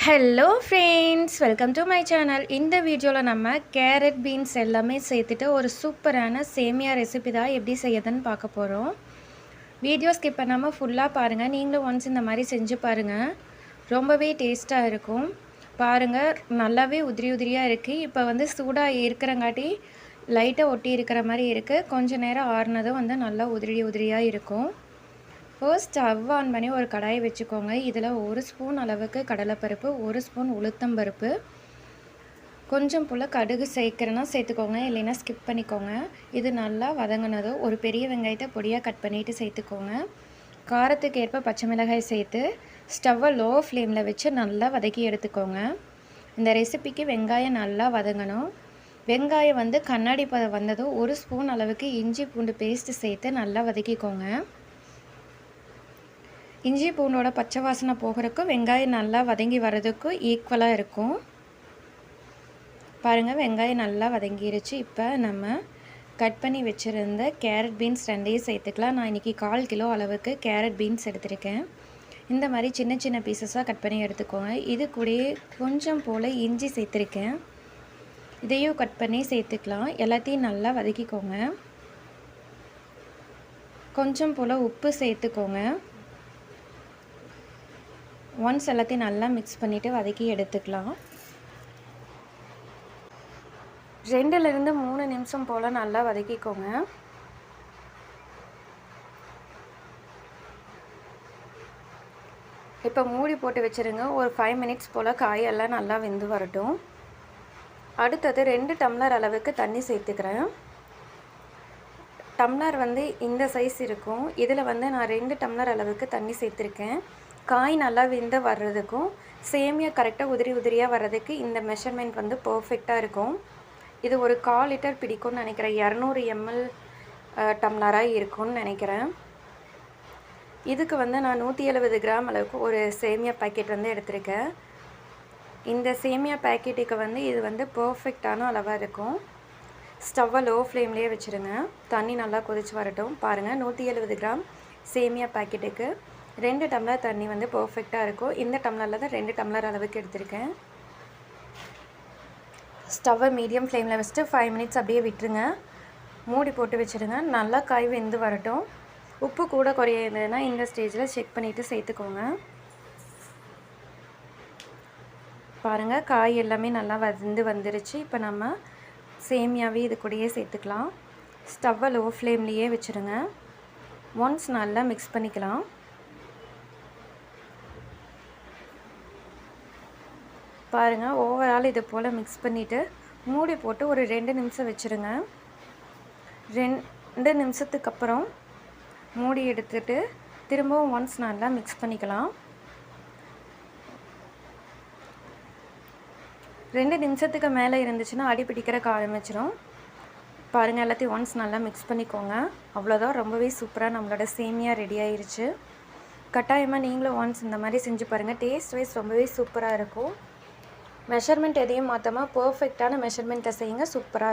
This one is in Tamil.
Hello friends, welcome to my channel. இந்த வீடியோவில் நம்ம கேரட் பீன்ஸ் எல்லாமே சேர்த்துட்டு ஒரு சூப்பரான சேமியா ரெசிபி தான் எப்படி செய்யுதுன்னு பார்க்க போகிறோம். வீடியோ ஸ்கிப் பண்ணாமல் ஃபுல்லாக பாருங்கள். நீங்களும் ஒன்ஸ் இந்த மாதிரி செஞ்சு பாருங்கள், ரொம்பவே டேஸ்ட்டாக இருக்கும். பாருங்கள், நல்லாவே உதிரி உதிரியாக இருக்குது. இப்போ சூடாக இருக்கிறங்காட்டி லைட்டாக ஒட்டி இருக்கிற மாதிரி இருக்குது. கொஞ்சம் நேரம் ஆறுனதும் நல்லா உதிரியாக இருக்கும். ஃபர்ஸ்ட் ஸ்டவ் ஆன் பண்ணி ஒரு கடாயை வச்சுக்கோங்க. இதில் 1 ஸ்பூன் அளவுக்கு கடலைப்பருப்பு, 1 ஸ்பூன் உளுத்தம்பருப்பு, கொஞ்சம் போல் கடுகு சேர்க்குறேன்னா சேர்த்துக்கோங்க, இல்லைன்னா ஸ்கிப் பண்ணிக்கோங்க. இது நல்லா வதங்கினதும் ஒரு பெரிய வெங்காயத்தை பொடியாக கட் பண்ணிவிட்டு சேர்த்துக்கோங்க. காரத்துக்கு ஏற்ப பச்சை மிளகாய் சேர்த்து ஸ்டவ்வை லோ ஃப்ளேமில் வச்சு நல்லா வதக்கி எடுத்துக்கோங்க. இந்த ரெசிபிக்கு வெங்காயம் நல்லா வதங்கணும். வெங்காயம் கண்ணாடி பதம் வந்ததும் 1 ஸ்பூன் அளவுக்கு இஞ்சி பூண்டு பேஸ்ட்டு சேர்த்து நல்லா வதக்கிக்கோங்க. இஞ்சி பூண்டோட பச்சை வாசனை போகிறதுக்கும் வெங்காயம் நல்லா வதங்கி வர்றதுக்கும் ஈக்குவலாக இருக்கும். பாருங்கள், வெங்காயம் நல்லா வதங்கிருச்சு. இப்போ நம்ம கட் பண்ணி வச்சுருந்த கேரட் பீன்ஸ் 2 சேர்த்துக்கலாம். நான் இன்றைக்கி 1/4 கிலோ அளவுக்கு கேரட் பீன்ஸ் எடுத்திருக்கேன். இந்த மாதிரி சின்ன சின்ன பீசஸாக கட் பண்ணி எடுத்துக்கோங்க. இது கூடயே கொஞ்சம் போல் இஞ்சி சேர்த்துருக்கேன். இதையும் கட் பண்ணி சேர்த்துக்கலாம். எல்லாத்தையும் நல்லா வதக்கிக்கோங்க. கொஞ்சம் போல் உப்பு சேர்த்துக்கோங்க. ஒன்ஸ் எல்லாத்தையும் நல்லா மிக்ஸ் பண்ணிவிட்டு வதக்கி எடுத்துக்கலாம். 2லேருந்து 3 நிமிஷம் போல் நல்லா வதக்கிக்கோங்க. இப்போ மூடி போட்டு வச்சுருங்க. ஒரு 5 மினிட்ஸ் போல் காயெல்லாம் நல்லா வெந்து வரட்டும். அடுத்தது 2 டம்ளர் அளவுக்கு தண்ணி சேர்த்துக்கிறேன். டம்ளர் இந்த சைஸ் இருக்கும். இதில் நான் 2 டம்ளர் அளவுக்கு தண்ணி சேர்த்துருக்கேன். காய் நல்லா வெந்து வர்றதுக்கும் சேமியா கரெக்டாக உதிரியாக வர்றதுக்கு இந்த மெஷர்மெண்ட் பர்ஃபெக்டாக இருக்கும். இது ஒரு 1/4 லிட்டர் பிடிக்கும்னு நினைக்கிறேன். 200 ml டம்ளராக இருக்கும்னு நினைக்கிறேன். இதுக்கு நான் 170 கிராம் அளவுக்கு ஒரு சேமியா பேக்கெட் எடுத்திருக்கேன். இந்த சேமியா பேக்கெட்டுக்கு இது பர்ஃபெக்டான அளவாக இருக்கும். ஸ்டவ்வை லோ ஃப்ளேம்லேயே வச்சுருங்க. தண்ணி நல்லா கொதிச்சு வரட்டும். பாருங்கள், 170 கிராம் சேமியா பேக்கெட்டுக்கு 2 டம்ளர் தண்ணி பர்ஃபெக்டாக இருக்கும். இந்த டம்ளரில் தான் 2 டம்ளர் அளவுக்கு எடுத்திருக்கேன். ஸ்டவ்வை மீடியம் ஃப்ளேமில் வச்சுட்டு 5 மினிட்ஸ் அப்படியே விட்டுருங்க. மூடி போட்டு வச்சுருங்க. நல்லா காய் வெந்து வரட்டும். உப்பு கூட குறையுதுன்னா இந்த ஸ்டேஜில் செக் பண்ணிவிட்டு சேர்த்துக்கோங்க. பாருங்கள், காய் எல்லாமே நல்லா வந்துருச்சு. இப்போ நம்ம சேமியாவே இது கூடயே சேர்த்துக்கலாம். ஸ்டவ்வை லோ ஃப்ளேம்லேயே வச்சுருங்க. ஒன்ஸ் நல்லா மிக்ஸ் பண்ணிக்கலாம். பாருங்கள், ஓவரால் இது போல் மிக்ஸ் பண்ணிவிட்டு மூடி போட்டு ஒரு 2 நிமிஷம் வச்சுருங்க. 2 நிமிஷத்துக்கு அப்புறம் மூடி எடுத்துட்டு திரும்பவும் ஒன்ஸ் நல்லா மிக்ஸ் பண்ணிக்கலாம். 2 நிமிஷத்துக்கு மேலே இருந்துச்சுன்னா அடி பிடிக்கிறக்கு ஆரம்பிச்சிடும். பாருங்கள், எல்லாத்தையும் ஒன்ஸ் நல்லா மிக்ஸ் பண்ணிக்கோங்க. அவ்வளோதான், ரொம்பவே சூப்பராக நம்மளோட சேமியா ரெடி ஆயிடுச்சு. கட்டாயமாக நீங்களும் ஒன்ஸ் இந்த மாதிரி செஞ்சு பாருங்கள். டேஸ்ட் வைஸ் ரொம்பவே சூப்பராக இருக்கும். மெஷர்மெண்ட் எதையும் மாற்றாமல் பர்ஃபெக்டான மெஷர்மெண்ட்டை செய்யுங்க. சூப்பராக